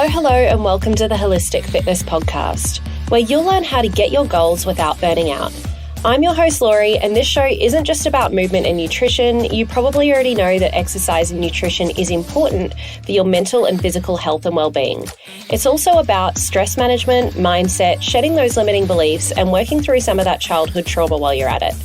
Hello, and welcome to the Holistic Fitness Podcast, where you'll learn how to get your goals without burning out. I'm your host, Laurie, and this show isn't just about movement and nutrition. You probably already know that exercise and nutrition is important for your mental and physical health and well-being. It's also about stress management, mindset, shedding those limiting beliefs, and working through some of that childhood trauma while you're at it.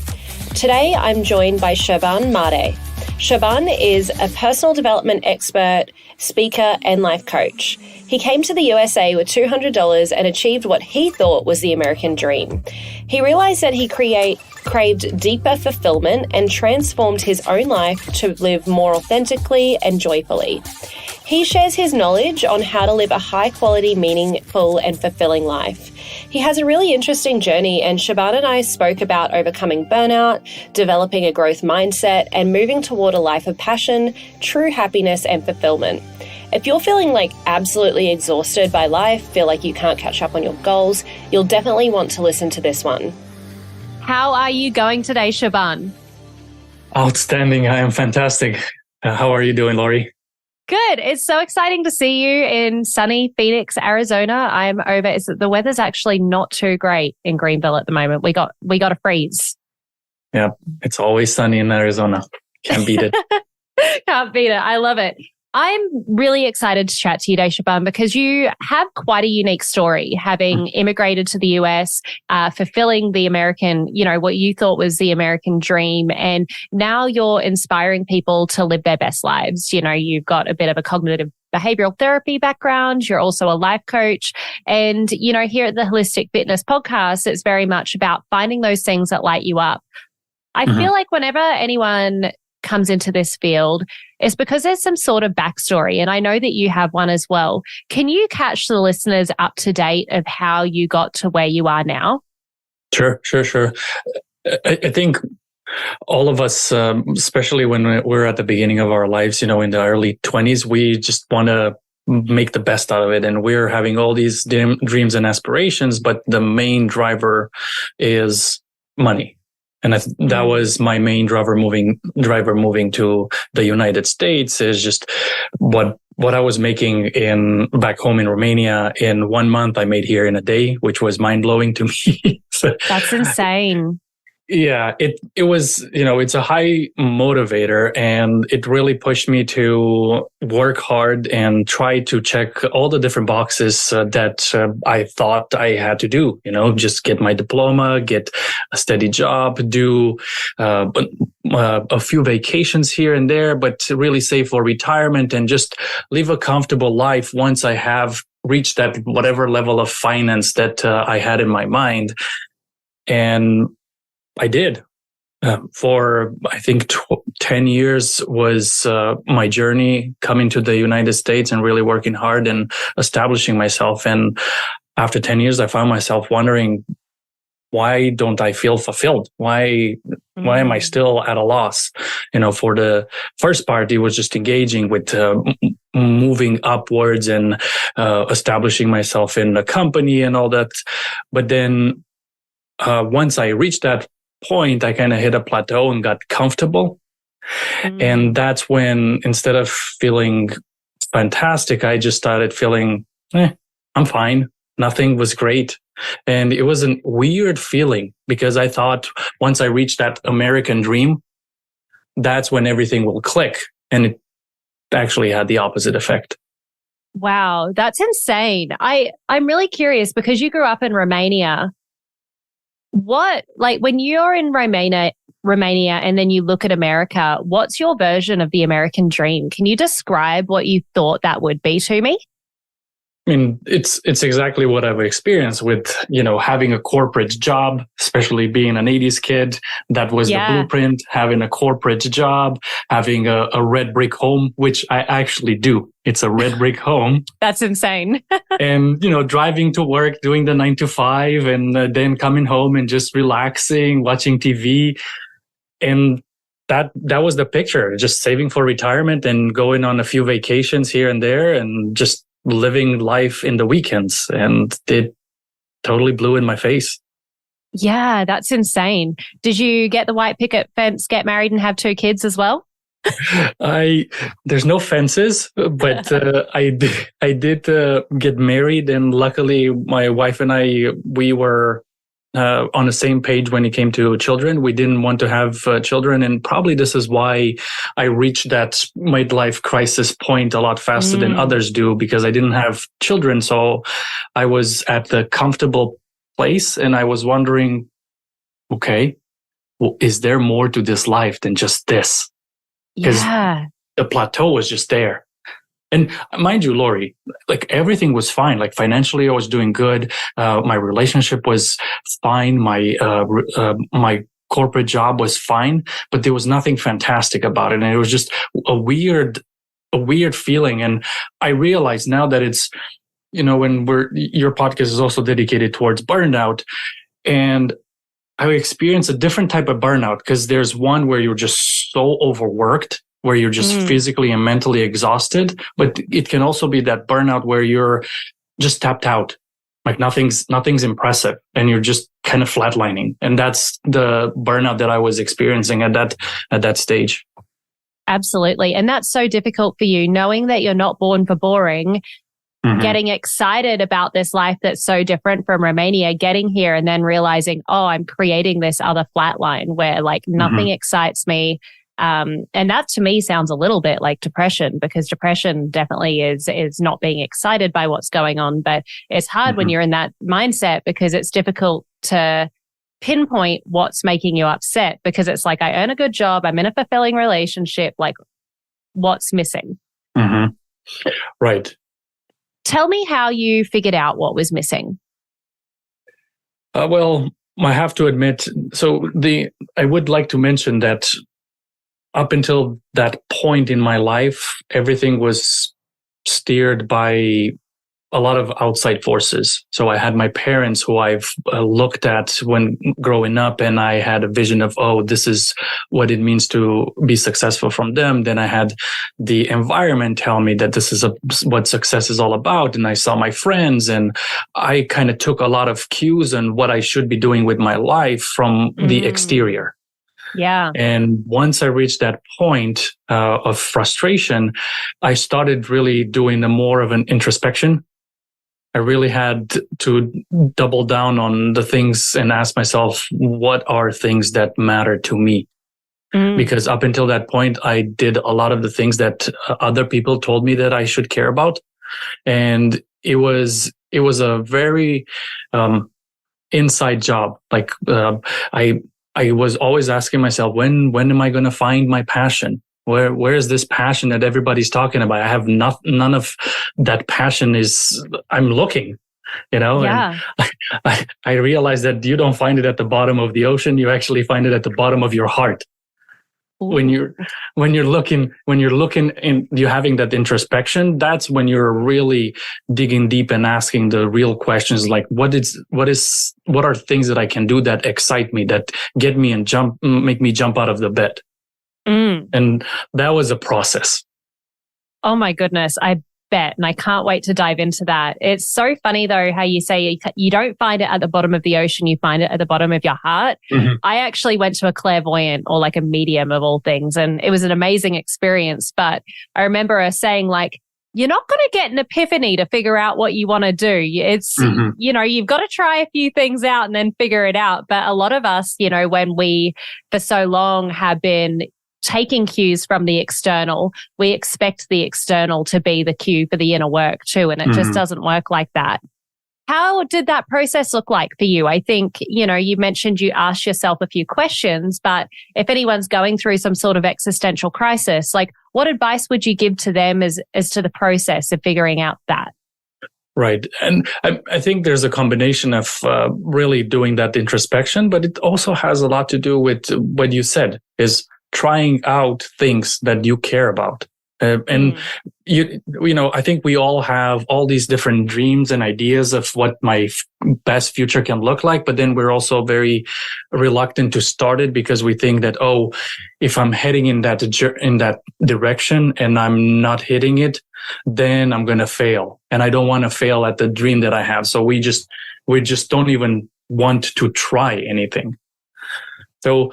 Today, I'm joined by Serbam Mare. Serban is a personal development expert, speaker, and life coach. He came to the USA with $200 and achieved what he thought was the American dream. He realized that he craved deeper fulfillment and transformed his own life to live more authentically and joyfully. He shares his knowledge on how to live a high-quality, meaningful, and fulfilling life. He has a really interesting journey, and Serban and I spoke about overcoming burnout, developing a growth mindset, and moving toward a life of passion, true happiness, and fulfillment. If you're feeling like absolutely exhausted by life, feel like you can't catch up on your goals, you'll definitely want to listen to this one. How are you going today, Serban? Outstanding. I am fantastic. How are you doing, Laurie? Good. It's so exciting to see you in sunny Phoenix, Arizona. I'm over. The weather's actually not too great in Greenville at the moment. We got a freeze. Yeah, it's always sunny in Arizona. Can't beat it. Can't beat it. I love it. I'm really excited to chat to you today, Serban, because you have quite a unique story, having immigrated to the US, fulfilling the American, what you thought was the American dream. And now you're inspiring people to live their best lives. You've got a bit of a cognitive behavioral therapy background. You're also a life coach. And, here at the Holistic Fitness Podcast, it's very much about finding those things that light you up. I feel like whenever anyone comes into this field, it's because there's some sort of backstory. And I know that you have one as well. Can you catch the listeners up to date of how you got to where you are now? Sure. I think all of us, especially when we're at the beginning of our lives, in the early 20s, we just want to make the best out of it. And we're having all these dreams and aspirations, but the main driver is money. And that was my main driver moving to the United States, is just what I was making back home in Romania in 1 month, I made here in a day, which was mind blowing to me. That's insane. Yeah, it was, it's a high motivator, and it really pushed me to work hard and try to check all the different boxes that I thought I had to do, just get my diploma, get a steady job, do a few vacations here and there, but really save for retirement and just live a comfortable life once I have reached that whatever level of finance that I had in my mind. And I did. For, I think, 10 years was my journey coming to the United States and really working hard and establishing myself. And after 10 years, I found myself wondering, why don't I feel fulfilled? Why am I still at a loss? For the first part, it was just engaging with moving upwards and establishing myself in the company and all that. But then once I reached that point, I kind of hit a plateau and got comfortable. And that's when, instead of feeling fantastic, I just started feeling, I'm fine. Nothing was great. And it was a weird feeling, because I thought once I reached that American dream, that's when everything will click. And it actually had the opposite effect. Wow, that's insane. I'm really curious, because you grew up in Romania. When you're in Romania and then you look at America, what's your version of the American dream? Can you describe what you thought that would be to me? I mean, it's exactly what I've experienced with, having a corporate job, especially being an 80s kid. That was the blueprint, having a corporate job, having a red brick home, which I actually do. It's a red brick home. That's insane. And, driving to work, doing the 9 to 5, and then coming home and just relaxing, watching TV. And that was the picture, just saving for retirement and going on a few vacations here and there, and just living life in the weekends. And it totally blew in my face. Yeah, that's insane. Did you get the white picket fence, get married, and have 2 kids as well? There's no fences, but I did get married, and luckily my wife and we were on the same page when it came to children. We didn't want to have children, and probably this is why I reached that midlife crisis point a lot faster than others do, because I didn't have children. So I was at the comfortable place, and I was wondering, okay, well, is there more to this life than just this? Because the plateau was just there. And mind you, Lori, like everything was fine. Like financially, I was doing good. My relationship was fine. My corporate job was fine, but there was nothing fantastic about it. And it was just a weird feeling. And I realize now that it's, when your podcast is also dedicated towards burnout, and I experienced a different type of burnout, because there's one where you're just so overworked, where you're just physically and mentally exhausted. But it can also be that burnout where you're just tapped out, like nothing's impressive, and you're just kind of flatlining. And that's the burnout that I was experiencing at that stage. Absolutely. And that's so difficult for you, knowing that you're not born for boring, getting excited about this life that's so different from Romania, getting here and then realizing, oh, I'm creating this other flatline where like nothing excites me. And that to me sounds a little bit like depression, because depression definitely is not being excited by what's going on. But it's hard when you're in that mindset, because it's difficult to pinpoint what's making you upset, because it's like, I earn a good job, I'm in a fulfilling relationship, like what's missing? Right. Tell me how you figured out what was missing. Well, I have to admit, I would like to mention that up until that point in my life, everything was steered by a lot of outside forces. So I had my parents, who I've looked at when growing up, and I had a vision of, oh, this is what it means to be successful from them. Then I had the environment tell me that this is what success is all about. And I saw my friends, and I kind of took a lot of cues on what I should be doing with my life from the exterior. Yeah. And once I reached that point of frustration, I started really doing more of an introspection. I really had to double down on the things and ask myself, what are things that matter to me? Because up until that point, I did a lot of the things that other people told me that I should care about. And it was a very inside job. Like I was always asking myself, when am I going to find my passion? Where is this passion that everybody's talking about? I have none of that passion. I'm looking, Yeah. And I realized that you don't find it at the bottom of the ocean. You actually find it at the bottom of your heart. Ooh. When you're looking and you're having that introspection, that's when you're really digging deep and asking the real questions, like what are things that I can do that excite me, that get me and make me jump out of the bed. And that was a process. Oh my goodness, I bet. And I can't wait to dive into that. It's so funny though, how you say you don't find it at the bottom of the ocean, you find it at the bottom of your heart. I actually went to a clairvoyant, or like a medium of all things, and it was an amazing experience. But I remember her saying, like, you're not going to get an epiphany to figure out what you want to do. It's, you've got to try a few things out and then figure it out. But a lot of us, when we for so long have been taking cues from the external, we expect the external to be the cue for the inner work too. And it just doesn't work like that. How did that process look like for you? I think, you mentioned you asked yourself a few questions, but if anyone's going through some sort of existential crisis, like what advice would you give to them as to the process of figuring out that? Right. And I think there's a combination of really doing that introspection, but it also has a lot to do with what you said, is trying out things that you care about. And I think we all have all these different dreams and ideas of what my best future can look like. But then we're also very reluctant to start it, because we think that, oh, if I'm heading in that direction and I'm not hitting it, then I'm going to fail. And I don't want to fail at the dream that I have. So we just don't even want to try anything. So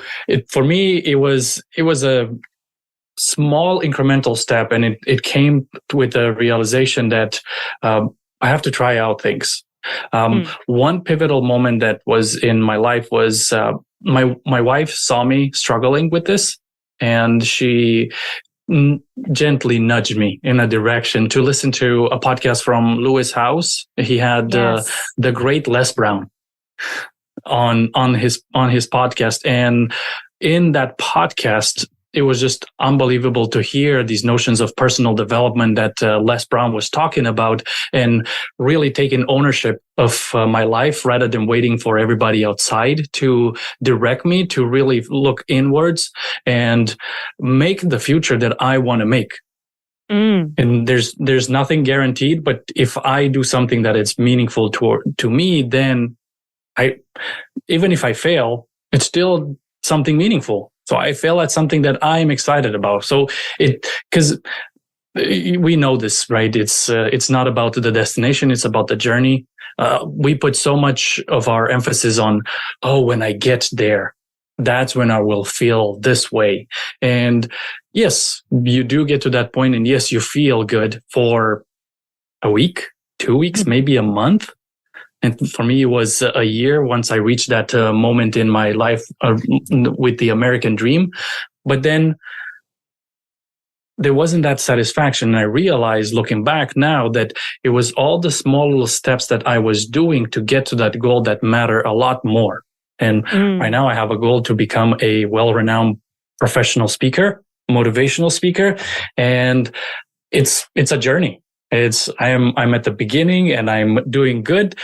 for me, it was a small incremental step, and it came with the realization that I have to try out things. One pivotal moment that was in my life was my wife saw me struggling with this, and she gently nudged me in a direction to listen to a podcast from Lewis House. He had the great Les Brown on his podcast, and in that podcast, it was just unbelievable to hear these notions of personal development that Les Brown was talking about, and really taking ownership of my life rather than waiting for everybody outside to direct me, to really look inwards and make the future that I want to make. And there's nothing guaranteed, but if I do something that is meaningful to me, then even if I fail, it's still something meaningful. So I fail at something that I'm excited about. So because we know this, right? It's not about the destination. It's about the journey. We put so much of our emphasis on, when I get there, that's when I will feel this way. And yes, you do get to that point, and yes, you feel good for a week, 2 weeks, maybe a month. And for me, it was a year once I reached that moment in my life with the American dream. But then there wasn't that satisfaction. And I realized, looking back now, that it was all the small little steps that I was doing to get to that goal that matter a lot more. And right now I have a goal to become a well-renowned professional speaker, motivational speaker. And it's a journey. I'm at the beginning, and I'm doing good.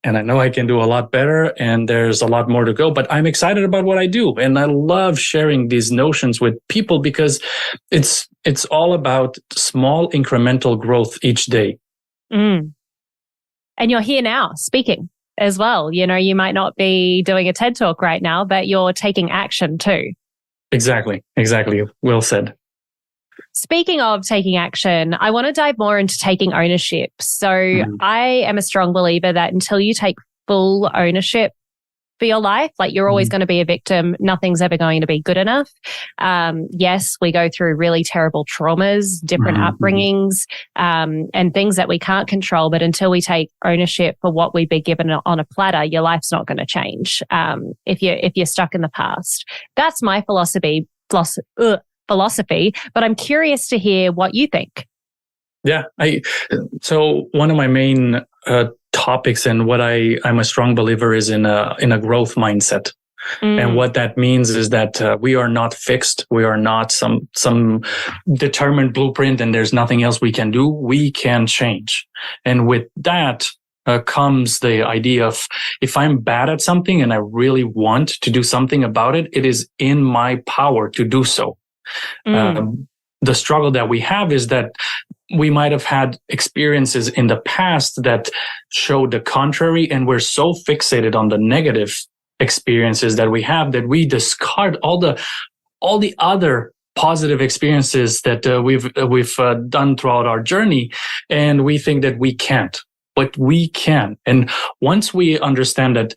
And I know I can do a lot better, and there's a lot more to go, but I'm excited about what I do. And I love sharing these notions with people because it's all about small incremental growth each day. And you're here now speaking as well. You know, you might not be doing a TED Talk right now, but you're taking action too. Exactly. Well said. Speaking of taking action, I want to dive more into taking ownership. So I am a strong believer that until you take full ownership for your life, like you're always going to be a victim. Nothing's ever going to be good enough. Yes, we go through really terrible traumas, different upbringings, and things that we can't control. But until we take ownership for what we've been given on a platter, your life's not going to change. If you're stuck in the past, that's my philosophy, but I'm curious to hear what you think. Yeah. So one of my main topics and what I'm a strong believer is in a growth mindset. And what that means is that we are not fixed. We are not some determined blueprint and there's nothing else we can do. We can change. And with that comes the idea of, if I'm bad at something and I really want to do something about it, it is in my power to do so. The struggle that we have is that we might have had experiences in the past that show the contrary, and we're so fixated on the negative experiences that we have that we discard all the other positive experiences that we've done throughout our journey, and we think that we can't. But we can. And once we understand that,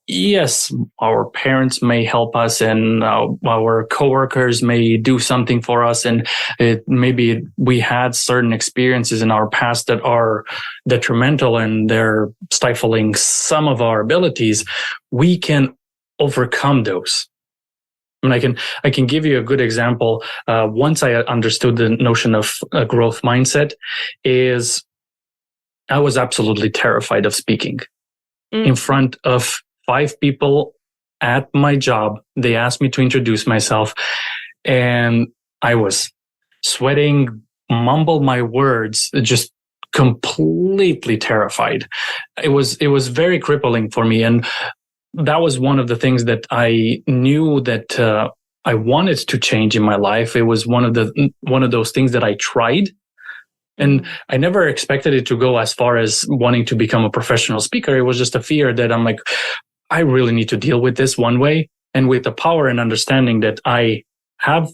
yes, our parents may help us and our coworkers may do something for us, and maybe we had certain experiences in our past that are detrimental and they're stifling some of our abilities, we can overcome those. And I can give you a good example. Once I understood the notion of a growth mindset, is I was absolutely terrified of speaking in front of 5 people at my job. They asked me to introduce myself, and I was sweating, mumble my words, just completely terrified. It was very crippling for me. And that was one of the things that I knew that I wanted to change in my life. It was one of those things that I tried. And I never expected it to go as far as wanting to become a professional speaker. It was just a fear that I'm like, I really need to deal with this one way. And with the power and understanding that I have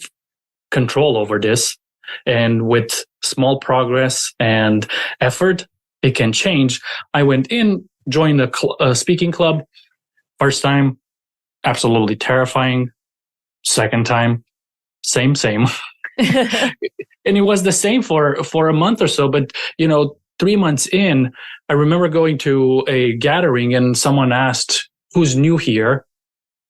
control over this, and with small progress and effort, it can change. I went in, joined a speaking club. First time, absolutely terrifying. Second time, same. And it was the same for a month or so. But, 3 months in, I remember going to a gathering and someone asked, who's new here?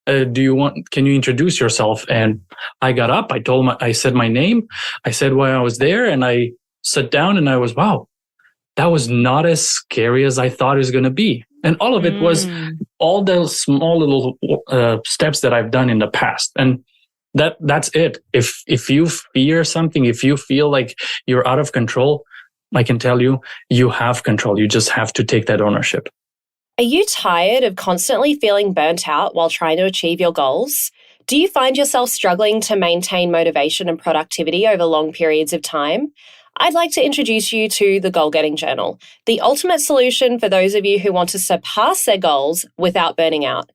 Can you introduce yourself? And I got up, I said my name, I said why I was there, and I sat down and I was, wow, that was not as scary as I thought it was going to be. And all of it was all those small little steps that I've done in the past. And that's it. If you fear something, if you feel like you're out of control, I can tell you, you have control. You just have to take that ownership. Are you tired of constantly feeling burnt out while trying to achieve your goals? Do you find yourself struggling to maintain motivation and productivity over long periods of time? I'd like to introduce you to the Goal Getting Journal, the ultimate solution for those of you who want to surpass their goals without burning out.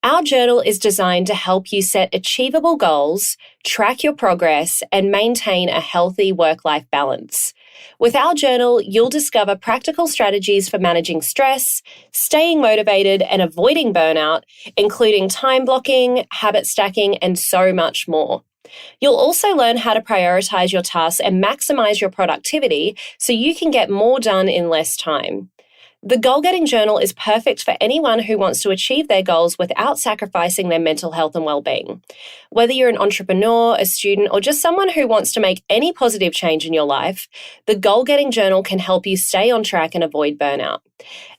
Our journal is designed to help you set achievable goals, track your progress, and maintain a healthy work-life balance. With our journal, you'll discover practical strategies for managing stress, staying motivated, and avoiding burnout, including time blocking, habit stacking, and so much more. You'll also learn how to prioritize your tasks and maximize your productivity so you can get more done in less time. The Goal Getting Journal is perfect for anyone who wants to achieve their goals without sacrificing their mental health and well-being. Whether you're an entrepreneur, a student, or just someone who wants to make any positive change in your life, the Goal Getting Journal can help you stay on track and avoid burnout.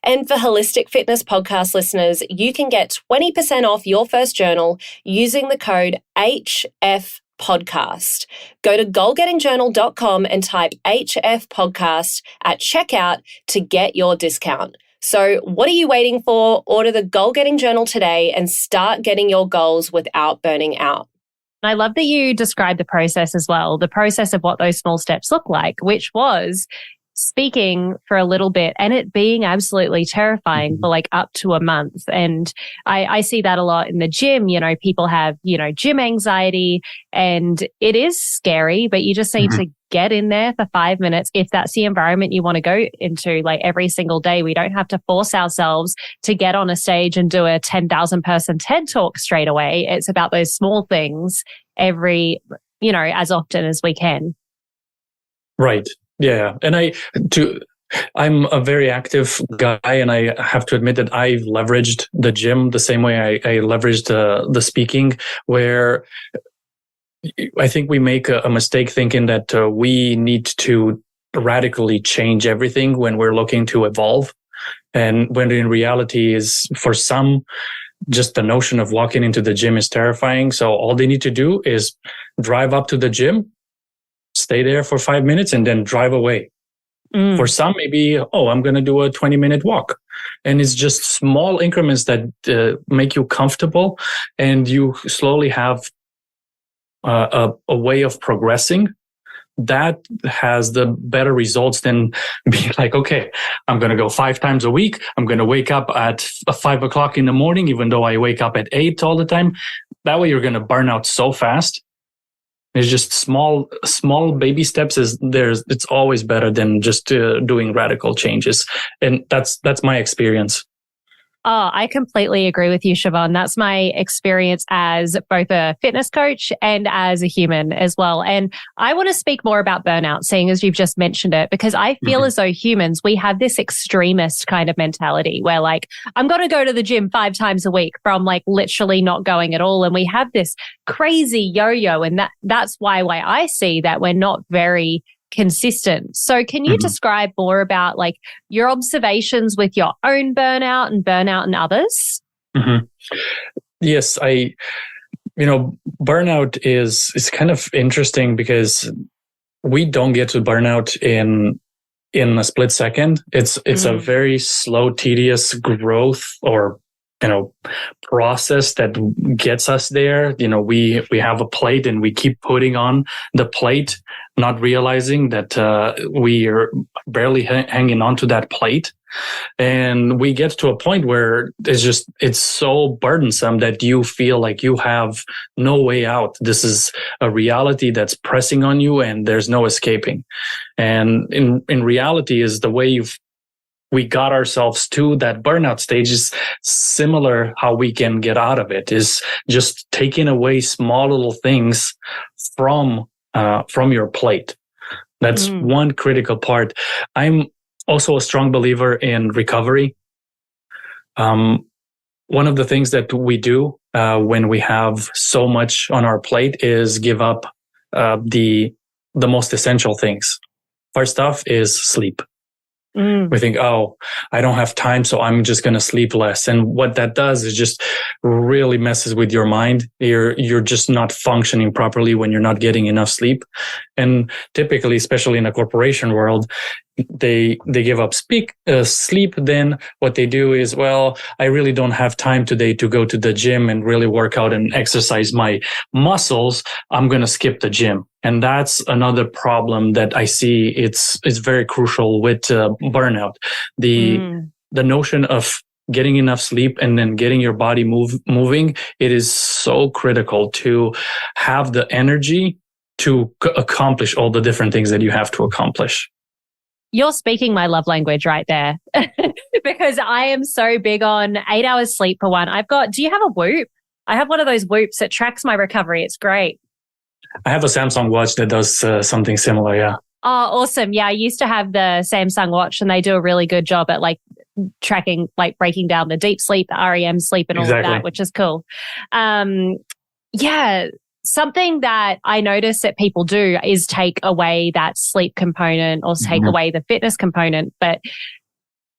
And for Holistic Fitness podcast listeners, you can get 20% off your first journal using the code HFPodcast. Go to goalgettingjournal.com and type HF podcast at checkout to get your discount. So what are you waiting for? Order the Goal Getting Journal today and start getting your goals without burning out. I love that you described the process as well, the process of what those small steps look like, which was speaking for a little bit and it being absolutely terrifying for like up to a month. And I see that a lot in the gym. People have, gym anxiety, and it is scary, but you just need to get in there for 5 minutes. If that's the environment you want to go into, like every single day, we don't have to force ourselves to get on a stage and do a 10,000 person TED talk straight away. It's about those small things as often as we can. Right. Yeah. And I'm a very active guy, and I have to admit that I've leveraged the gym the same way I leveraged the speaking, where I think we make a mistake thinking that we need to radically change everything when we're looking to evolve. And when in reality is, for some, just the notion of walking into the gym is terrifying. So all they need to do is drive up to the gym, stay there for 5 minutes, and then drive away. For some, maybe, I'm going to do a 20-minute walk. And it's just small increments that make you comfortable, and you slowly have a way of progressing that has the better results than being like, okay, I'm going to go 5 times a week. I'm going to wake up at 5 o'clock in the morning, even though I wake up at 8 all the time. That way you're going to burn out so fast. It's just small baby steps. It's always better than just doing radical changes. And that's my experience. Oh, I completely agree with you, Siobhan. That's my experience as both a fitness coach and as a human as well. And I want to speak more about burnout, seeing as you've just mentioned it, because I feel as though humans, we have this extremist kind of mentality where like, I'm going to go to the gym 5 times a week from like literally not going at all. And we have this crazy yo-yo. And that's why I see that we're not very consistent. So can you describe more about like your observations with your own burnout in others? Yes, burnout is kind of interesting because we don't get to burnout in a split second. It's a very slow, tedious growth or process that gets us there. We have a plate and we keep putting on the plate, not realizing that we are barely hanging on to that plate. And we get to a point where it's so burdensome that you feel like you have no way out. This is a reality that's pressing on you and there's no escaping. And in reality is the way we got ourselves to that burnout stage is similar. How we can get out of it is just taking away small little things from from your plate. That's one critical part. I'm also a strong believer in recovery. One of the things that we do when we have so much on our plate is give up the most essential things. First off is sleep. We think, oh, I don't have time, so I'm just going to sleep less. And what that does is just really messes with your mind. You're just not functioning properly when you're not getting enough sleep. And typically, especially in the corporation world, they give up sleep. Then what they do is, well, I really don't have time today to go to the gym and really work out and exercise my muscles. I'm going to skip the gym. And that's another problem that I see. It's very crucial with burnout. The notion of getting enough sleep and then getting your body moving, it is so critical to have the energy to accomplish all the different things that you have to accomplish. You're speaking my love language right there because I am so big on 8 hours sleep for one. Do you have a Whoop? I have one of those Whoops that tracks my recovery. It's great. I have a Samsung watch that does something similar. Yeah. Oh, awesome. Yeah. I used to have the Samsung watch and they do a really good job at like tracking, like breaking down the deep sleep, the REM sleep and all of that, which is cool. Yeah. Something that I notice that people do is take away that sleep component or take away the fitness component, but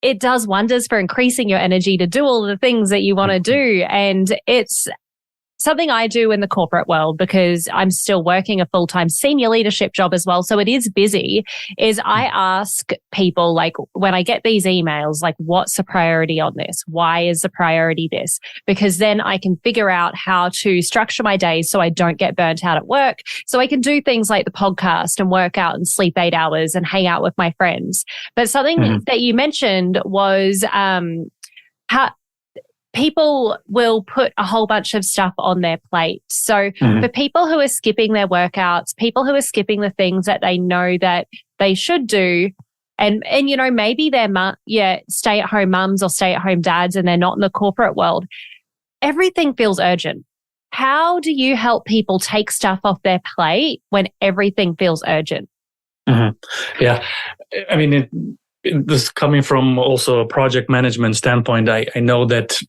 it does wonders for increasing your energy to do all the things that you want to do. And it's something I do in the corporate world because I'm still working a full-time senior leadership job as well. So it is busy, is I ask people, like, when I get these emails, like, what's the priority on this? Why is the priority this? Because then I can figure out how to structure my days so I don't get burnt out at work. So I can do things like the podcast and work out and sleep 8 hours and hang out with my friends. But something that you mentioned was how people will put a whole bunch of stuff on their plate. So for people who are skipping their workouts, people who are skipping the things that they know that they should do, and you know, maybe they're stay-at-home mums or stay-at-home dads and they're not in the corporate world, everything feels urgent. How do you help people take stuff off their plate when everything feels urgent? Yeah. I mean, this coming from also a project management standpoint, I know that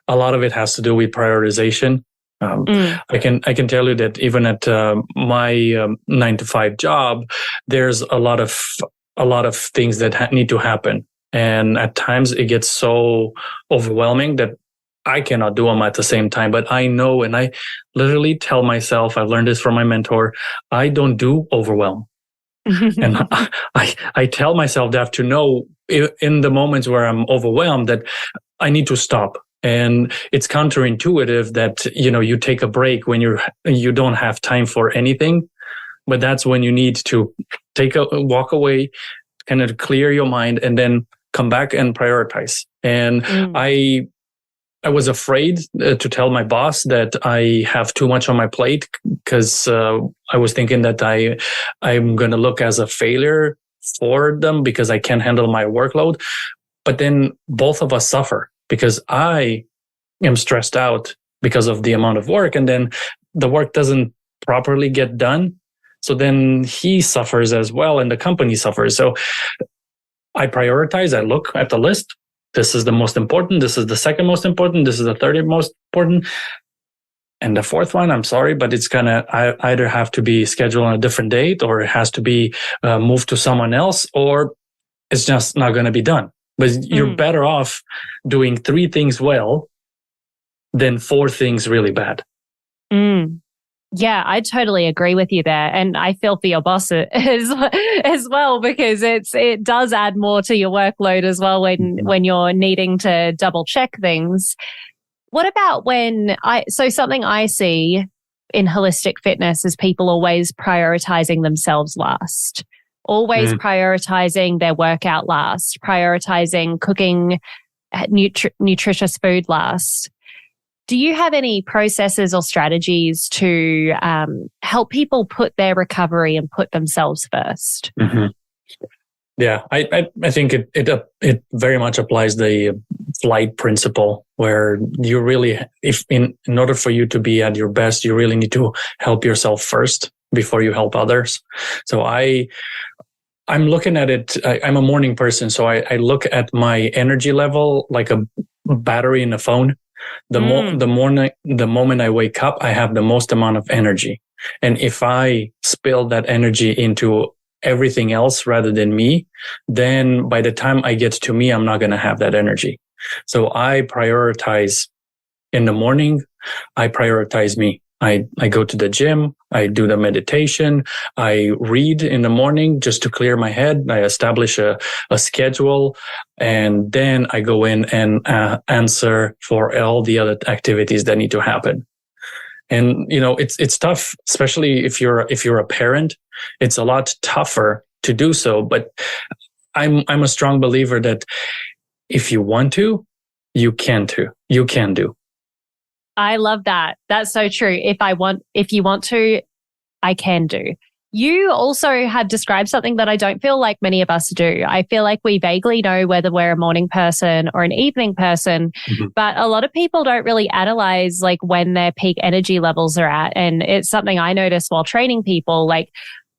a lot of it has to do with prioritization. I can tell you that even at my 9-to-5 job, there's a lot of things that need to happen, and at times it gets so overwhelming that I cannot do them at the same time. But I know, and I literally tell myself, I've learned this from my mentor, I don't do overwhelm. And I tell myself that to know in the moments where I'm overwhelmed that I need to stop. And it's counterintuitive that, you know, you take a break when you don't have time for anything, but that's when you need to walk away, kind of clear your mind, and then come back and prioritize. And I was afraid to tell my boss that I have too much on my plate because I was thinking that I'm going to look as a failure for them because I can't handle my workload. But then both of us suffer because I am stressed out because of the amount of work, and then the work doesn't properly get done. So then he suffers as well, and the company suffers. So I prioritize. I look at the list. This is the most important. This is the second most important. This is the third most important. And the fourth one, I'm sorry, but it's going to either have to be scheduled on a different date, or it has to be moved to someone else, or it's just not going to be done. But you're better off doing 3 things well than 4 things really bad. Yeah, I totally agree with you there. And I feel for your boss as well, because it does add more to your workload as well when you're needing to double check things. What about something I see in holistic fitness is people always prioritizing themselves last. Always prioritizing their workout last, prioritizing cooking nutritious food last. Do you have any processes or strategies to help people put their recovery and put themselves first? Yeah, I think it very much applies the flight principle, where you really, if in order for you to be at your best, you really need to help yourself first. before you help others. So I'm looking at it. I'm a morning person, so I look at my energy level like a battery in a phone. The moment I wake up, I have the most amount of energy. And if I spill that energy into everything else rather than me, then by the time I get to me, I'm not going to have that energy. So I prioritize in the morning. I prioritize me. I go to the gym. I do the meditation. I read in the morning just to clear my head. I establish a schedule, and then I go in and answer for all the other activities that need to happen. And it's tough, especially if you're a parent. It's a lot tougher to do so. But I'm a strong believer that if you want to, you can do. I love that. That's so true. If you want to, I can do. You also have described something that I don't feel like many of us do. I feel like we vaguely know whether we're a morning person or an evening person, but a lot of people don't really analyze like when their peak energy levels are at. And it's something I noticed while training people. Like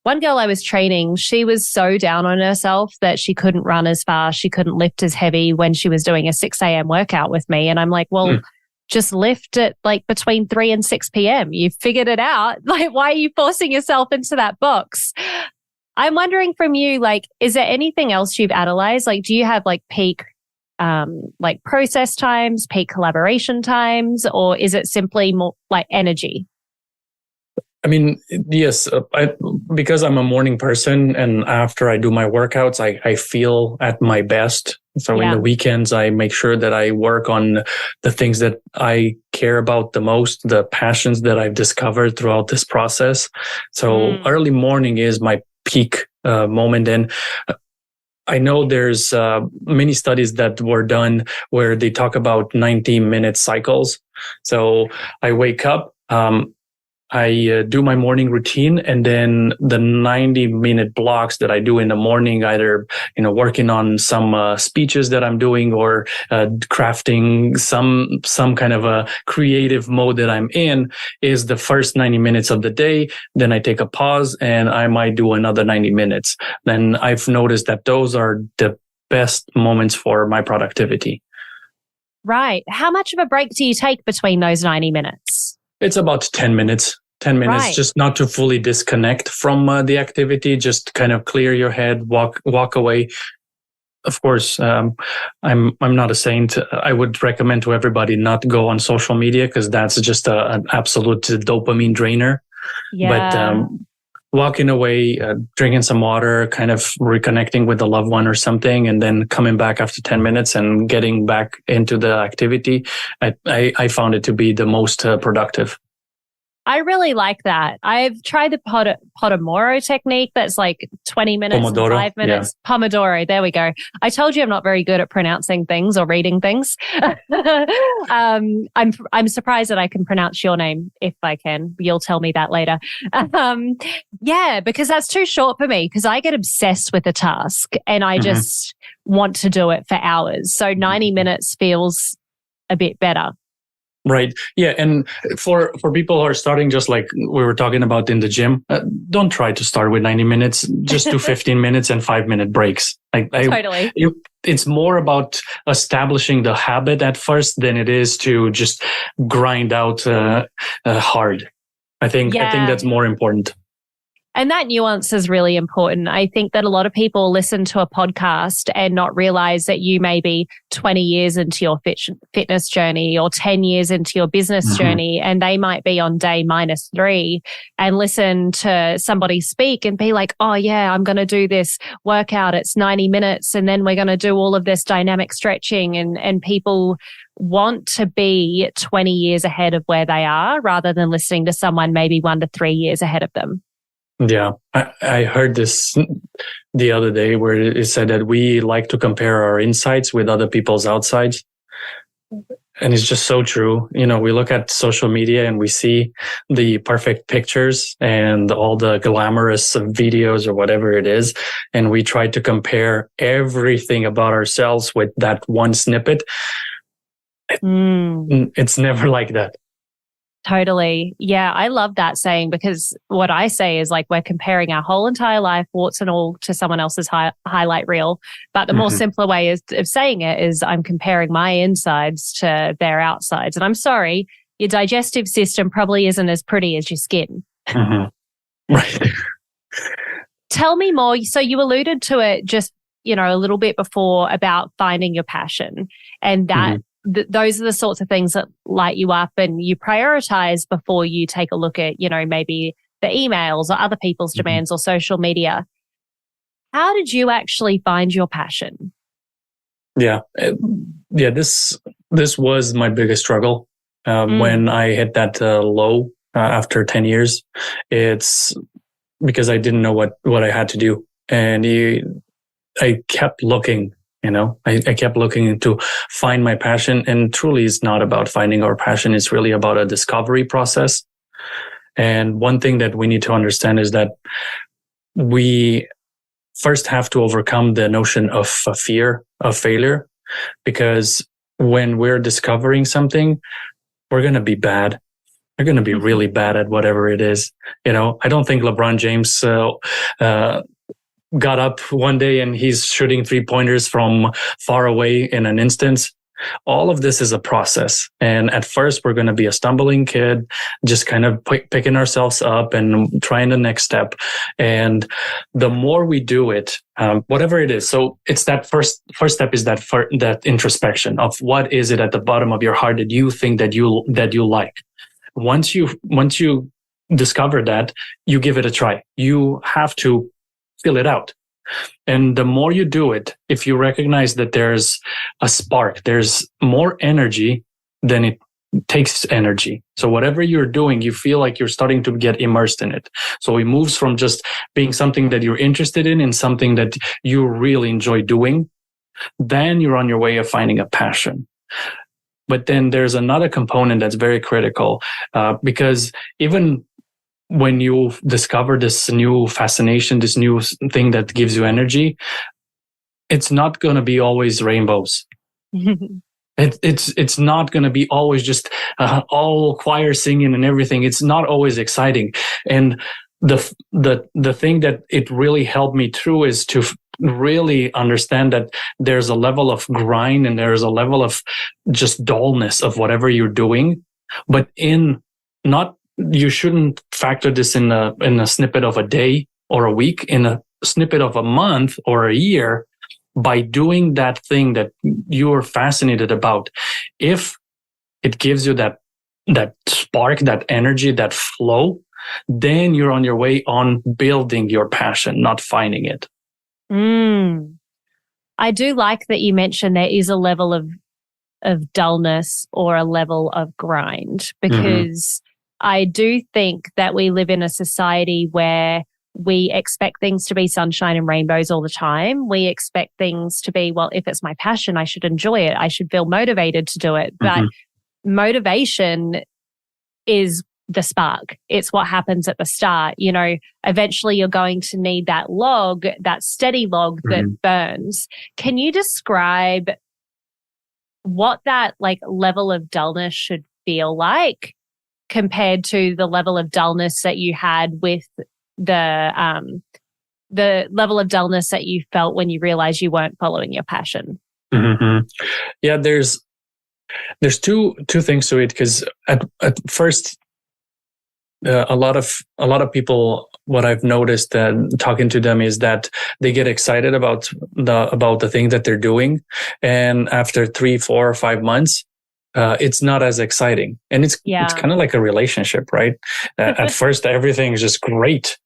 one girl I was training, she was so down on herself that she couldn't run as fast. She couldn't lift as heavy when she was doing a 6 a.m. workout with me. And I'm like, well, just lift it like between 3 and 6 p.m. You've figured it out. Like, why are you forcing yourself into that box? I'm wondering from you, like, is there anything else you've analyzed? Like, do you have like peak, like process times, peak collaboration times, or is it simply more like energy? I mean, yes, because I'm a morning person, and after I do my workouts, I feel at my best. So in the weekends, I make sure that I work on the things that I care about the most, the passions that I've discovered throughout this process. So early morning is my peak moment. And I know there's many studies that were done where they talk about 90-minute cycles. So I wake up, I do my morning routine, and then the 90-minute blocks that I do in the morning, either, working on some speeches that I'm doing or crafting some kind of a creative mode that I'm in, is the first 90 minutes of the day. Then I take a pause and I might do another 90 minutes. Then I've noticed that those are the best moments for my productivity. Right. How much of a break do you take between those 90 minutes? It's about 10 minutes. 10 minutes, right. Just not to fully disconnect from the activity, just kind of clear your head, walk away. Of course, I'm not a saint. I would recommend to everybody not to go on social media, because that's just an absolute dopamine drainer. Yeah. But walking away, drinking some water, kind of reconnecting with a loved one or something, and then coming back after 10 minutes and getting back into the activity, I found it to be the most productive. I really like that. I've tried the Pomodoro technique. That's like 20 minutes and 5 minutes. Yeah. Pomodoro. There we go. I told you I'm not very good at pronouncing things or reading things. I'm surprised that I can pronounce your name if I can. You'll tell me that later. Yeah, because that's too short for me, because I get obsessed with a task and I just want to do it for hours. So 90 minutes feels a bit better. Right. Yeah. And for people who are starting, just like we were talking about in the gym, don't try to start with 90 minutes. Just do 15 minutes and 5-minute breaks. Totally. It's more about establishing the habit at first than it is to just grind out hard. I think that's more important. And that nuance is really important. I think that a lot of people listen to a podcast and not realize that you may be 20 years into your fitness journey or 10 years into your business journey, and they might be on day -3 and listen to somebody speak and be like, oh yeah, I'm going to do this workout. It's 90 minutes. And then we're going to do all of this dynamic stretching, and people want to be 20 years ahead of where they are rather than listening to someone maybe 1 to 3 years ahead of them. Yeah, I heard this the other day where it said that we like to compare our insights with other people's outsides. And it's just so true. We look at social media and we see the perfect pictures and all the glamorous videos or whatever it is. And we try to compare everything about ourselves with that one snippet. It's never like that. Totally. Yeah, I love that saying, because what I say is like we're comparing our whole entire life, warts and all, to someone else's highlight reel. But the more simpler way of saying it is I'm comparing my insides to their outsides. And I'm sorry, your digestive system probably isn't as pretty as your skin. Right. Tell me more. So you alluded to it just, a little bit before about finding your passion, and that those are the sorts of things that light you up and you prioritize before you take a look at, maybe the emails or other people's demands or social media. How did you actually find your passion? Yeah. This was my biggest struggle when I hit that low after 10 years. It's because I didn't know what I had to do. And I kept looking. I kept looking to find my passion, and truly it's not about finding our passion. It's really about a discovery process. And one thing that we need to understand is that we first have to overcome the notion of fear of failure, because when we're discovering something, we're going to be bad. We're going to be really bad at whatever it is. I don't think LeBron James got up one day and he's shooting 3-pointers from far away in an instant. All of this is a process. And at first, we're going to be a stumbling kid, just kind of picking ourselves up and trying the next step. And the more we do it, whatever it is. So it's that first step is that introspection of what is it at the bottom of your heart that you think that you like. Once you discover that, you give it a try. You have to fill it out. And the more you do it, if you recognize that there's a spark, there's more energy than it takes energy. So whatever you're doing, you feel like you're starting to get immersed in it. So it moves from just being something that you're interested in and something that you really enjoy doing. Then you're on your way of finding a passion. But then there's another component that's very critical, because even when you discover this new fascination, this new thing that gives you energy, it's not going to be always rainbows. It's not going to be always just all choir singing and everything. It's not always exciting. And the thing that it really helped me through is to really understand that there's a level of grind and there's a level of just dullness of whatever you're doing, but you shouldn't factor this in a snippet of a day or a week, in a snippet of a month or a year. By doing that thing that you're fascinated about, if it gives you that spark, that energy, that flow, then you're on your way on building your passion, not finding it. I do like that you mentioned there is a level of dullness or a level of grind, because I do think that we live in a society where we expect things to be sunshine and rainbows all the time. We expect things to be, well, if it's my passion, I should enjoy it. I should feel motivated to do it. But motivation is the spark. It's what happens at the start. Eventually you're going to need that log, that steady log that burns. Can you describe what that level of dullness should feel like compared to the level of dullness that you had with the level of dullness that you felt when you realized you weren't following your passion? Yeah, there's two things to it, because at first, a lot of people, what I've noticed talking to them is that they get excited about the thing that they're doing, and after 3, 4, or 5 months, it's not as exciting. And it's kind of like a relationship, right? At first, everything is just great.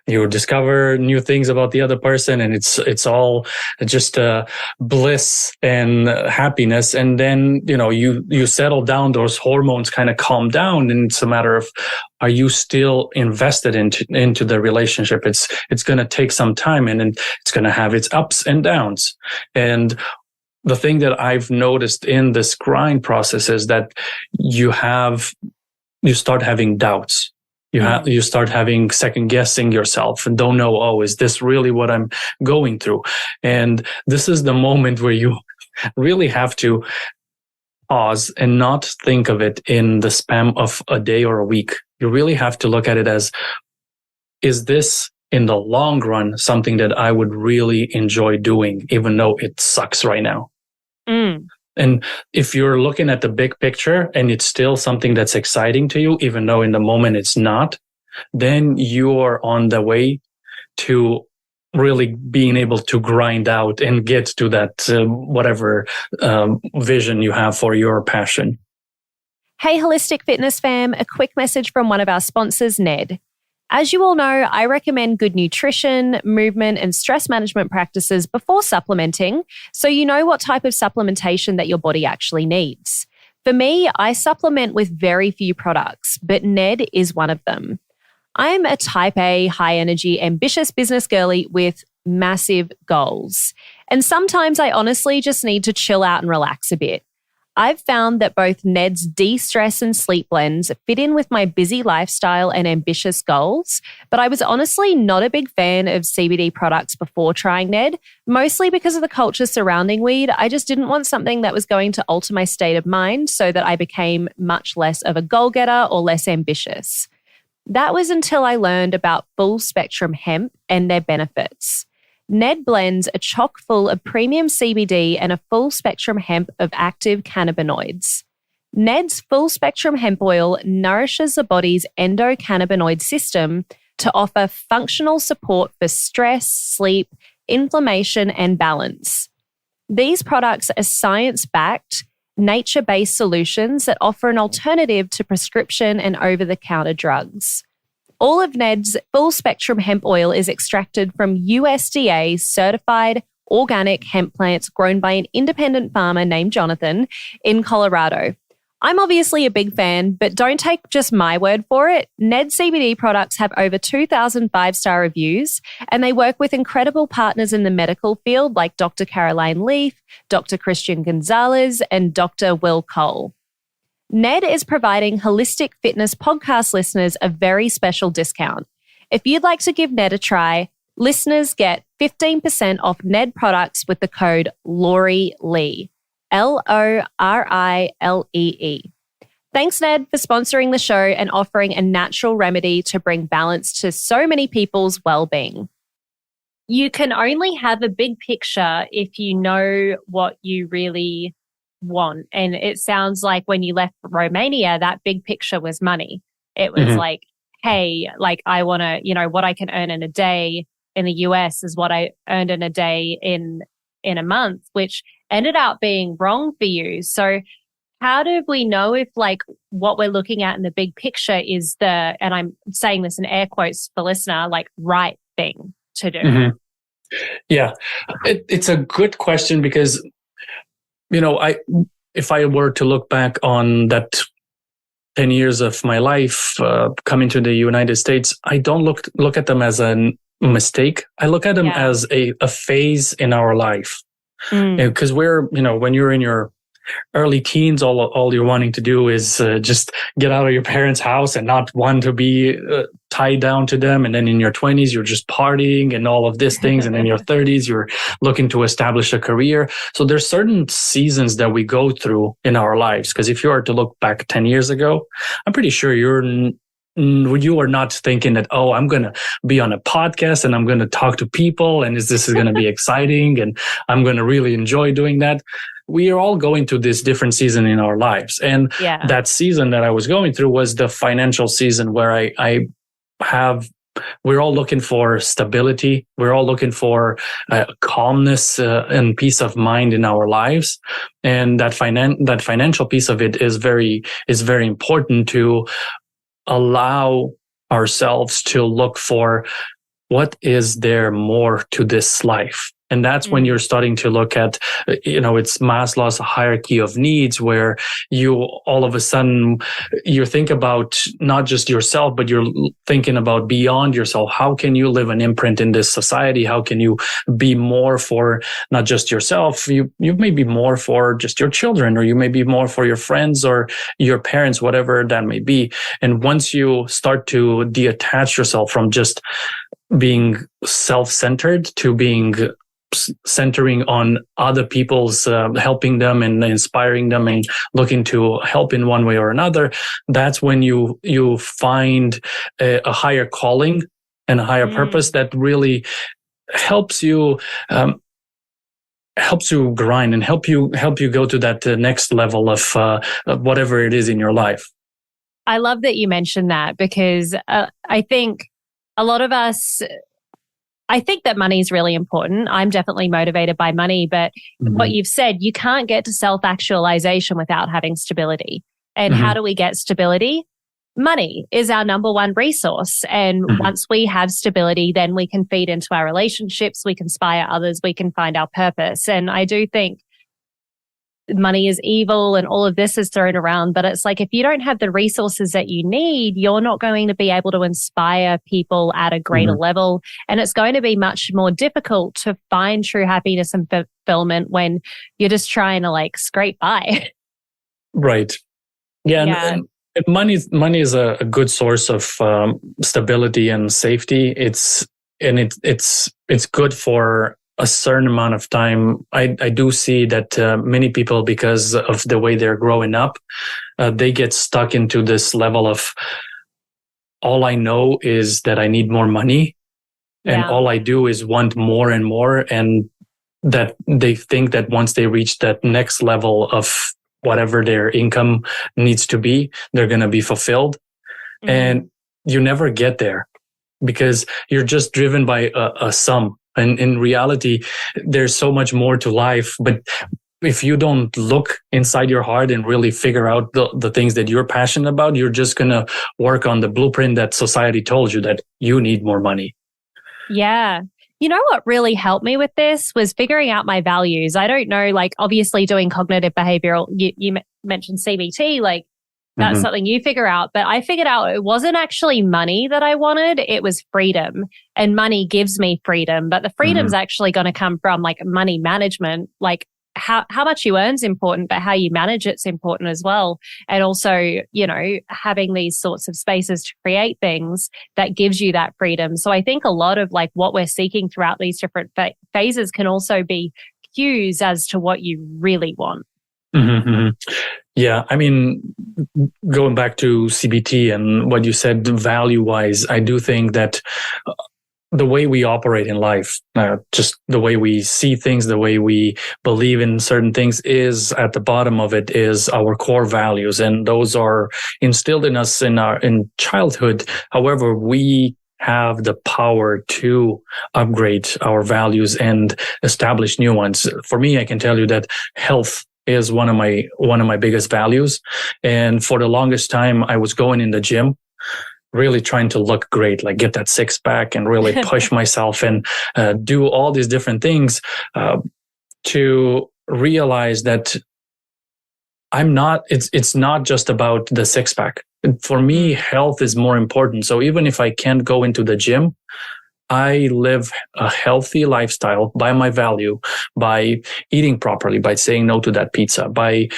You discover new things about the other person, and it's all just bliss and happiness. And then you settle down; those hormones kind of calm down, and it's a matter of, are you still invested into the relationship? It's going to take some time, and it's going to have its ups and downs. And the thing that I've noticed in this grind process is that you start having doubts. You start having second guessing yourself and don't know, is this really what I'm going through? And this is the moment where you really have to pause and not think of it in the span of a day or a week. You really have to look at it as, is this in the long run something that I would really enjoy doing, even though it sucks right now? And if you're looking at the big picture and it's still something that's exciting to you, even though in the moment it's not, then you are on the way to really being able to grind out and get to that whatever vision you have for your passion. Hey, Holistic Fitness fam, a quick message from one of our sponsors, NED. As you all know, I recommend good nutrition, movement, and stress management practices before supplementing, so you know what type of supplementation that your body actually needs. For me, I supplement with very few products, but NED is one of them. I'm a type A, high energy, ambitious business girly with massive goals. And sometimes I honestly just need to chill out and relax a bit. I've found that both NED's de-stress and sleep blends fit in with my busy lifestyle and ambitious goals, but I was honestly not a big fan of CBD products before trying NED, mostly because of the culture surrounding weed. I just didn't want something that was going to alter my state of mind so that I became much less of a goal-getter or less ambitious. That was until I learned about full spectrum hemp and their benefits. NED blends are chock full of premium CBD and a full spectrum hemp of active cannabinoids. NED's full spectrum hemp oil nourishes the body's endocannabinoid system to offer functional support for stress, sleep, inflammation, and balance. These products are science-backed, nature-based solutions that offer an alternative to prescription and over-the-counter drugs. All of NED's full spectrum hemp oil is extracted from USDA certified organic hemp plants grown by an independent farmer named Jonathan in Colorado. I'm obviously a big fan, but don't take just my word for it. NED CBD products have over 2,000 five-star reviews, and they work with incredible partners in the medical field like Dr. Caroline Leaf, Dr. Christian Gonzalez, and Dr. Will Cole. NED is providing Holistic Fitness podcast listeners a very special discount. If you'd like to give NED a try, listeners get 15% off NED products with the code LORILEE, LORILEE. Thanks, NED, for sponsoring the show and offering a natural remedy to bring balance to so many people's well-being. You can only have a big picture if you know what you really want. And it sounds like when you left Romania, that big picture was money. It was like, hey, like I want to, what I can earn in a day in the US is what I earned in a day in a month, which ended up being wrong for you. So how do we know if like what we're looking at in the big picture is the, and I'm saying this in air quotes for listener, like right thing to do? Yeah, it's a good question because if I were to look back on that 10 years of my life coming to the United States, I don't look at them as a mistake. I look at them as a phase in our life. Because we're, when you're in your early teens, all you're wanting to do is just get out of your parents' house and not want to be tied down to them. And then in your 20s, you're just partying and all of these things. And in your 30s, you're looking to establish a career. So there's certain seasons that we go through in our lives. Because if you were to look back 10 years ago, I'm pretty sure you are not thinking that, oh, I'm going to be on a podcast and I'm going to talk to people and this is going to be exciting and I'm going to really enjoy doing that. We are all going through this different season in our lives. And that season that I was going through was the financial season where we're all looking for stability. We're all looking for calmness and peace of mind in our lives. And that financial piece of it is very important to allow ourselves to look for what is there more to this life. And that's when you're starting to look at, it's Maslow's hierarchy of needs, where you all of a sudden you think about not just yourself, but you're thinking about beyond yourself. How can you live an imprint in this society? How can you be more for not just yourself? You may be more for just your children, or you may be more for your friends or your parents, whatever that may be. And once you start to detach yourself from just being self-centered to being centering on other people's helping them and inspiring them and looking to help in one way or another, that's when you find a higher calling and a higher purpose that really helps you grind and help you go to that next level of whatever it is in your life. I love that you mentioned that, because I think a lot of us, I think that money is really important. I'm definitely motivated by money, but what you've said, you can't get to self-actualization without having stability. And how do we get stability? Money is our number one resource. And once we have stability, then we can feed into our relationships, we can inspire others, we can find our purpose. And I do think money is evil and all of this is thrown around, but it's like, if you don't have the resources that you need, you're not going to be able to inspire people at a greater level. And it's going to be much more difficult to find true happiness and fulfillment when you're just trying to like scrape by. Right. Yeah. And money is a good source of stability and safety. It's good for a certain amount of time. I do see that many people, because of the way they're growing up, they get stuck into this level of, all I know is that I need more money, and all I do is want more and more, and that they think that once they reach that next level of whatever their income needs to be, they're going to be fulfilled. And you never get there, because you're just driven by a sum. And in reality, there's so much more to life. But if you don't look inside your heart and really figure out the things that you're passionate about, you're just going to work on the blueprint that society told you, that you need more money. Yeah. You know what really helped me with this was figuring out my values. I don't know, like obviously doing cognitive behavioral, you mentioned CBT, like that's something you figure out. But I figured out it wasn't actually money that I wanted. It was freedom. And money gives me freedom. But the freedom's actually going to come from like money management. Like how much you earn is important, but how you manage it's important as well. And also, you know, having these sorts of spaces to create things that gives you that freedom. So I think a lot of like what we're seeking throughout these different phases can also be cues as to what you really want. Yeah, I mean, going back to CBT and what you said value-wise, I do think that the way we operate in life, just the way we see things, the way we believe in certain things, is at the bottom of it is our core values, and those are instilled in us in childhood. However, we have the power to upgrade our values and establish new ones. For me, I can tell you that health is one of my biggest values. And for the longest time, I was going in the gym, really trying to look great, like get that six pack and really push myself and do all these different things to realize that it's not just about the six pack. For me, health is more important. So even if I can't go into the gym, I live a healthy lifestyle by my value, by eating properly, by saying no to that pizza, by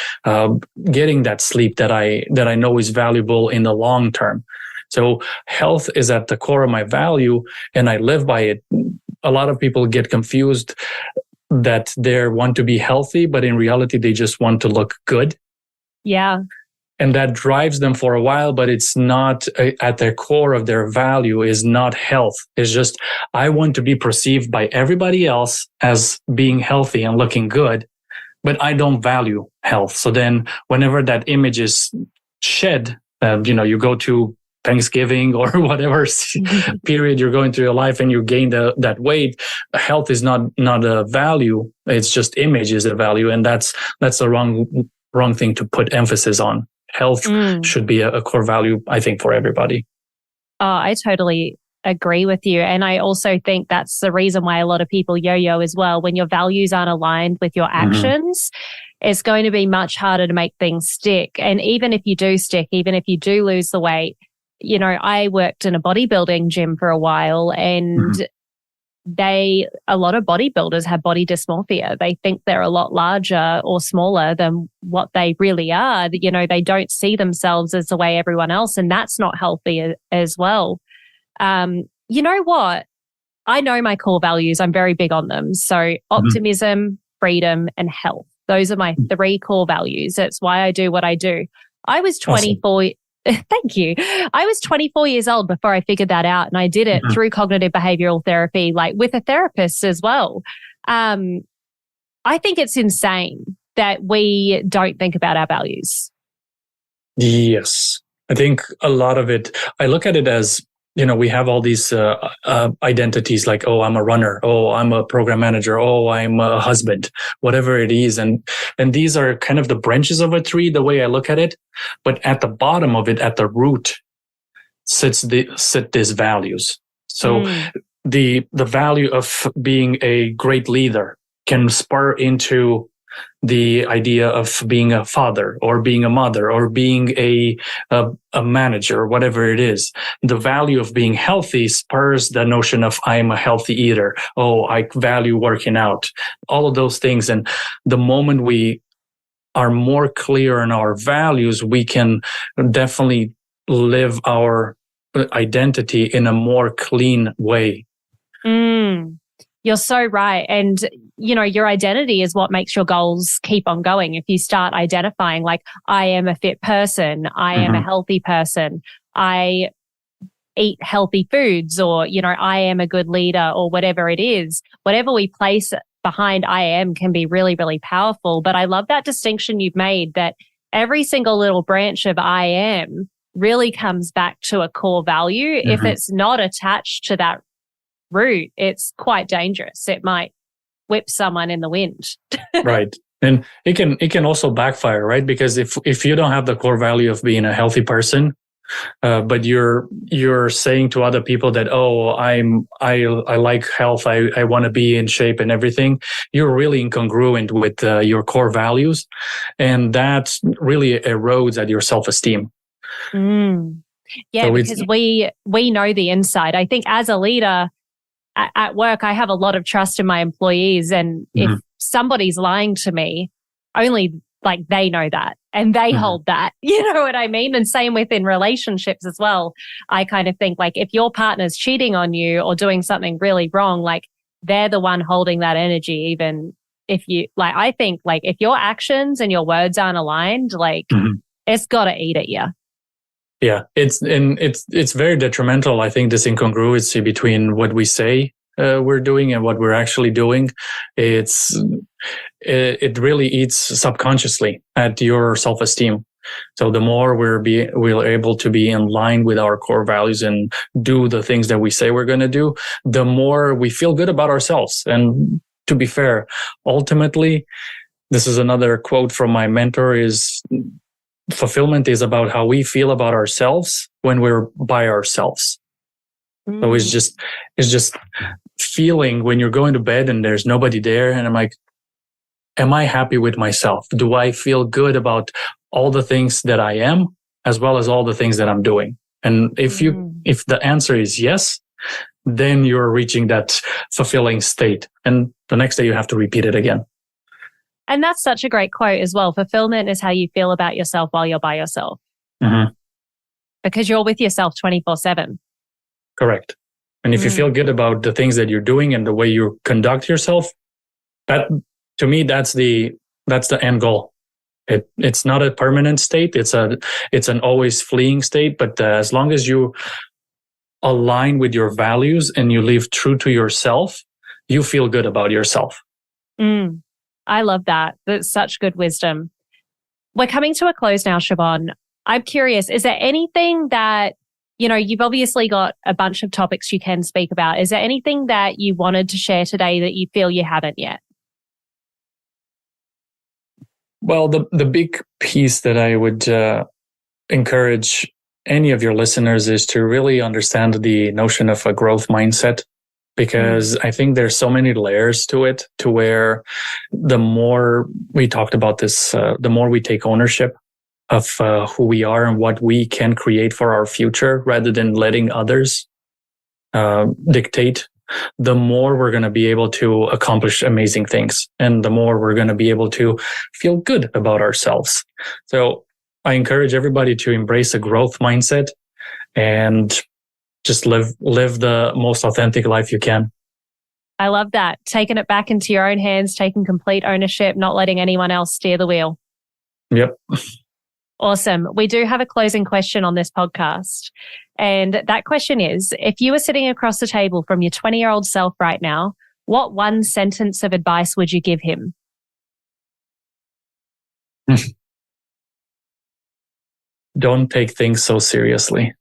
getting that sleep that I know is valuable in the long term. So health is at the core of my value, and I live by it. A lot of people get confused that they want to be healthy, but in reality, they just want to look good. Yeah. And that drives them for a while, but it's not at their core of their value is not health. It's just, I want to be perceived by everybody else as being healthy and looking good, but I don't value health. So then whenever that image is shed, you go to Thanksgiving or whatever period you're going through your life and you gain that weight, health is not a value. It's just image is a value. And that's the wrong thing to put emphasis on. Health should be a core value, I think, for everybody. Oh, I totally agree with you. And I also think that's the reason why a lot of people yo-yo as well. When your values aren't aligned with your actions, it's going to be much harder to make things stick. And even if you do stick, even if you do lose the weight, I worked in a bodybuilding gym for a while, and a lot of bodybuilders have body dysmorphia. They think they're a lot larger or smaller than what they really are. They don't see themselves as the way everyone else, and that's not healthy as well. You know what? I know my core values. I'm very big on them. So optimism, freedom, and health. Those are my 3 core values. It's why I do what I do. I was 24. Awesome. Thank you. I was 24 years old before I figured that out. And I did it through cognitive behavioral therapy, like with a therapist as well. I think it's insane that we don't think about our values. Yes. I think a lot of it, I look at it as, we have all these identities like, oh, I'm a runner. Oh, I'm a program manager. Oh, I'm a husband, whatever it is. And these are kind of the branches of a tree, the way I look at it. But at the bottom of it, at the root, sit these values. So the value of being a great leader can spur into the idea of being a father or being a mother or being a manager, whatever it is. The value of being healthy spurs the notion of I am a healthy eater. Oh, I value working out, all of those things. And the moment we are more clear in our values, we can definitely live our identity in a more clean way. You're so right. And, your identity is what makes your goals keep on going. If you start identifying like, I am a fit person, I am a healthy person, I eat healthy foods, or, I am a good leader, or whatever it is, whatever we place behind I am can be really, really powerful. But I love that distinction you've made, that every single little branch of I am really comes back to a core value. If it's not attached to that root, it's quite dangerous. It might whip someone in the wind. Right. And it can also backfire, right? Because if you don't have the core value of being a healthy person, but you're saying to other people that, oh, I like health, I want to be in shape and everything, you're really incongruent with your core values, and that really erodes at your self-esteem. Yeah, so because we know the inside. I think as a leader at work, I have a lot of trust in my employees, and if somebody's lying to me, only like they know that and they hold that, you know what I mean? And same within relationships as well. I kind of think like if your partner's cheating on you or doing something really wrong, like they're the one holding that energy. Even if you like, I think like if your actions and your words aren't aligned, like it's got to eat at you. Yeah, it's very detrimental. I think this incongruency between what we say we're doing and what we're actually doing, it really eats subconsciously at your self-esteem. So the more we're able to be in line with our core values and do the things that we say we're going to do, the more we feel good about ourselves. And to be fair, ultimately, this is another quote from my mentor, is fulfillment is about how we feel about ourselves when we're by ourselves. So it's just feeling when you're going to bed and there's nobody there. And I'm like, am I happy with myself? Do I feel good about all the things that I am, as well as all the things that I'm doing? And if the answer is yes, then you're reaching that fulfilling state. And the next day you have to repeat it again. And that's such a great quote as well. Fulfillment is how you feel about yourself while you're by yourself. Because you're with yourself 24/7. Correct. And if you feel good about the things that you're doing and the way you conduct yourself, that, to me, that's the end goal. It's not a permanent state. It's an always fleeing state. But as long as you align with your values and you live true to yourself, you feel good about yourself. I love that. That's such good wisdom. We're coming to a close now, Serban. I'm curious, is there anything that, you've obviously got a bunch of topics you can speak about. Is there anything that you wanted to share today that you feel you haven't yet? Well, the big piece that I would encourage any of your listeners is to really understand the notion of a growth mindset, because I think there's so many layers to it, to where the more we talked about this, the more we take ownership of who we are and what we can create for our future, rather than letting others dictate, the more we're going to be able to accomplish amazing things, and the more we're going to be able to feel good about ourselves. So I encourage everybody to embrace a growth mindset and just live the most authentic life you can. I love that. Taking it back into your own hands, taking complete ownership, not letting anyone else steer the wheel. Yep. Awesome. We do have a closing question on this podcast. And that question is, if you were sitting across the table from your 20-year-old self right now, what one sentence of advice would you give him? Don't take things so seriously.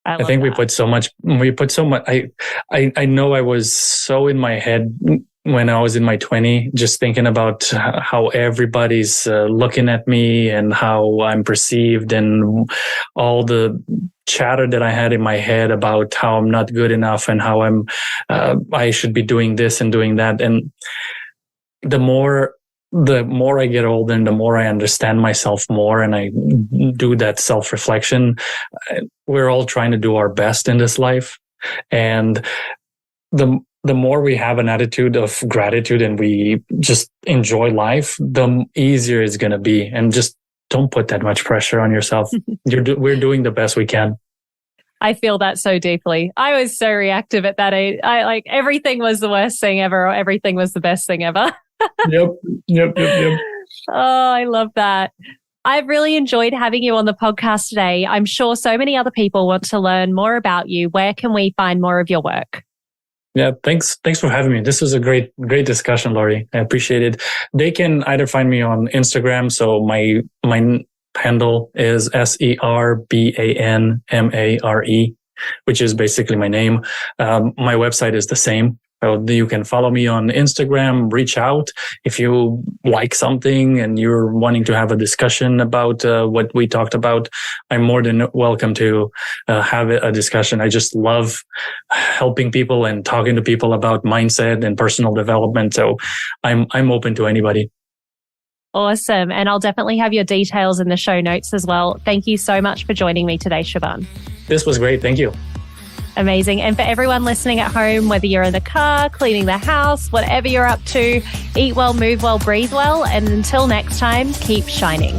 I think we put so much, I know I was so in my head when I was in my 20, just thinking about how everybody's looking at me and how I'm perceived, and all the chatter that I had in my head about how I'm not good enough and how I should be doing this and doing that. And the more I get older and the more I understand myself more, and I do that self-reflection, we're all trying to do our best in this life. And the more we have an attitude of gratitude and we just enjoy life, the easier it's going to be. And just don't put that much pressure on yourself. We're doing the best we can. I feel that so deeply. I was so reactive at that age. I like everything was the worst thing ever, or everything was the best thing ever. Yep. Oh, I love that. I've really enjoyed having you on the podcast today. I'm sure so many other people want to learn more about you. Where can we find more of your work? Yeah, thanks for having me. This was a great discussion, Laurie. I appreciate it. They can either find me on Instagram. So my handle is SERBANMARE, which is basically my name. My website is the same. So you can follow me on Instagram, reach out if you like something and you're wanting to have a discussion about what we talked about. I'm more than welcome to have a discussion. I just love helping people and talking to people about mindset and personal development. So I'm open to anybody. Awesome. And I'll definitely have your details in the show notes as well. Thank you so much for joining me today, Serban. This was great. Thank you. Amazing. And for everyone listening at home, whether you're in the car, cleaning the house, whatever you're up to, eat well, move well, breathe well. And until next time, keep shining.